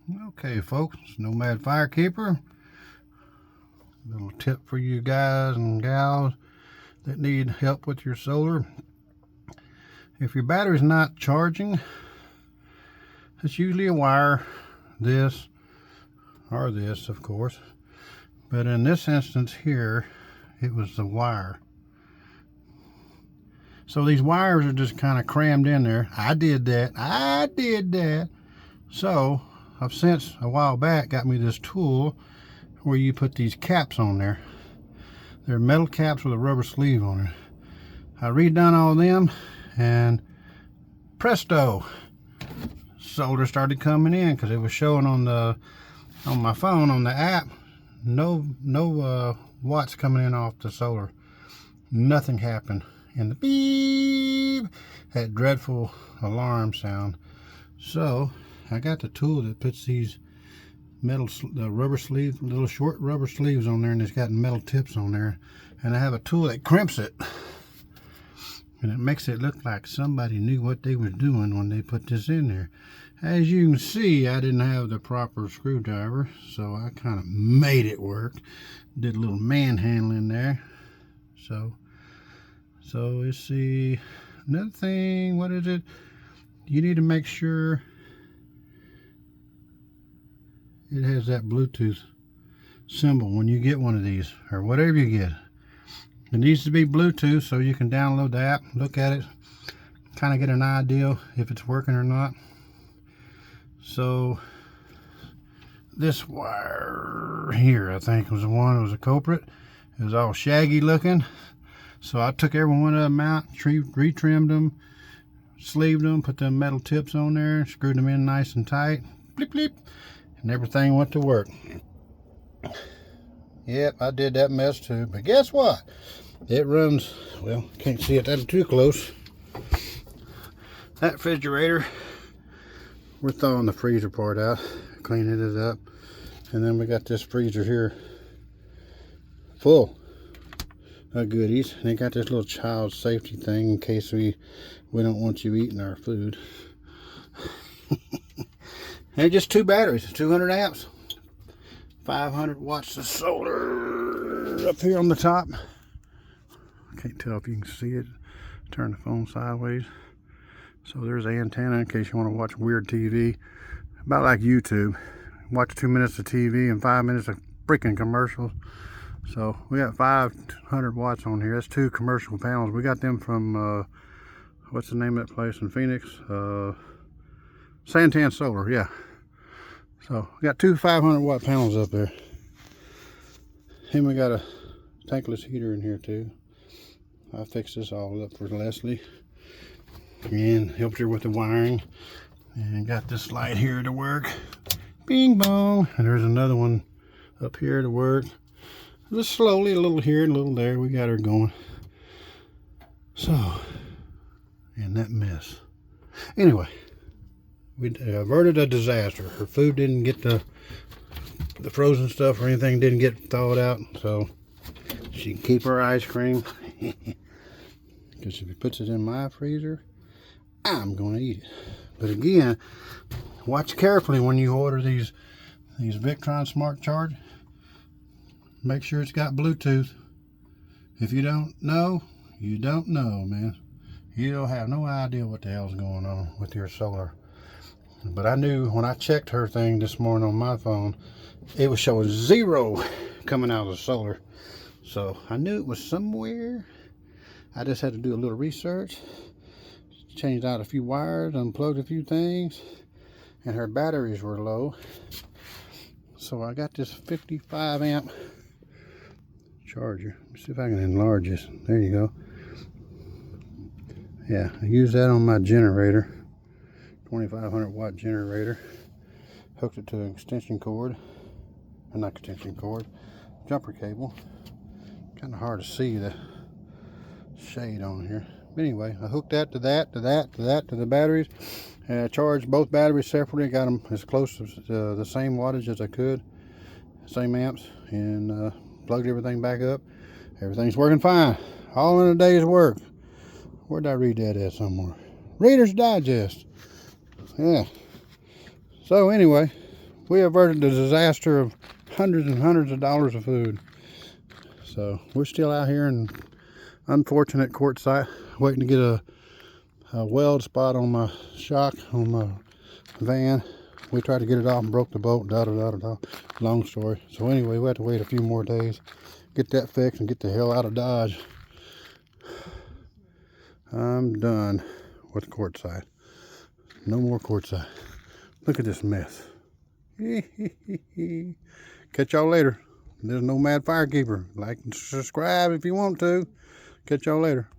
Okay, folks, Nomad Firekeeper. Little tip for you guys and gals that need help with your solar. If your battery's not charging, it's usually a wire, this or this, of course. But in this instance here, it was the wire. So these wires are just kind of crammed in there. I did that. So I've since a while back got me this tool where you put these caps on there. They're metal caps with a rubber sleeve on it. I redone all of them and presto, solder started coming in because it was showing on my phone on the app no watts coming in off the solar. Nothing happened, and the beep, that dreadful alarm sound. So I got the tool that puts these metal rubber sleeves, little short rubber sleeves on there, and it's got metal tips on there, and I have a tool that crimps it, and it makes it look like somebody knew what they were doing when they put this in there. As you can see, I didn't have the proper screwdriver, so I kind of made it work. Did a little manhandling there. So let's see. Another thing, what is it? You need to make sure it has that Bluetooth symbol when you get one of these, or whatever you get. It needs to be Bluetooth so you can download the app, look at it, kind of get an idea if it's working or not. So this wire here, I think, was the one that was a culprit. It was all shaggy looking. So I took every one of them out, retrimmed them, sleeved them, put them metal tips on there, screwed them in nice and tight, bleep bleep, and everything went to work. Yep, I did that mess too, but guess what? It runs, well, can't see it that too close. That refrigerator, we're throwing the freezer part out, cleaning it up, and then we got this freezer here full of goodies. And they got this little child safety thing in case we don't want you eating our food. And just 2 batteries, 200 amps, 500 watts of solar up here on the top. Can't tell if you can see it. Turn the phone sideways. So there's the antenna in case you want to watch weird TV. About like YouTube. Watch 2 minutes of TV and 5 minutes of freaking commercials. So we got 500 watts on here. That's 2 commercial panels. We got them from, what's the name of that place in Phoenix? Santan Solar, yeah. So we got 2 500 watt panels up there. And we got a tankless heater in here too. I fixed this all up for Leslie and helped her with the wiring, and got this light here to work. Bing bong. And there's another one up here to work. Just slowly, a little here and a little there, we got her going. So, and that mess. Anyway, we averted a disaster. Her food didn't get the frozen stuff or anything didn't get thawed out, so she can keep her ice cream. Because if he puts it in my freezer, I'm gonna eat it. But again, watch carefully when you order these Victron Smart Charge. Make sure it's got Bluetooth. If you don't know, you don't know, man. You don't have no idea what the hell's going on with your solar. But I knew when I checked her thing this morning on my phone, it was showing 0 coming out of the solar. So I knew it was somewhere. I just had to do a little research, changed out a few wires, unplugged a few things, and her batteries were low. So I got this 55 amp charger. Let's see if I can enlarge this. There you go. Yeah, I use that on my generator, 2500 watt generator. Hooked it to an extension cord, or not extension cord, jumper cable. Kind of hard to see the shade on here. But anyway, I hooked that to the batteries, and I charged both batteries separately. Got them as close to the same wattage as I could, same amps, and plugged everything back up. Everything's working fine. All in a day's work. Where did I read that at somewhere? Reader's Digest. Yeah. So anyway, we averted the disaster of hundreds and hundreds of dollars of food. So we're still out here in unfortunate Quartzsite, waiting to get a weld spot on my shock on my van. We tried to get it off and broke the bolt, long story. So anyway, we have to wait a few more days, get that fixed and get the hell out of Dodge. I'm done with Quartzsite. No more Quartzsite. Look at this mess. Catch y'all later. There's no Mad Firekeeper. Like and subscribe if you want to. Catch y'all later.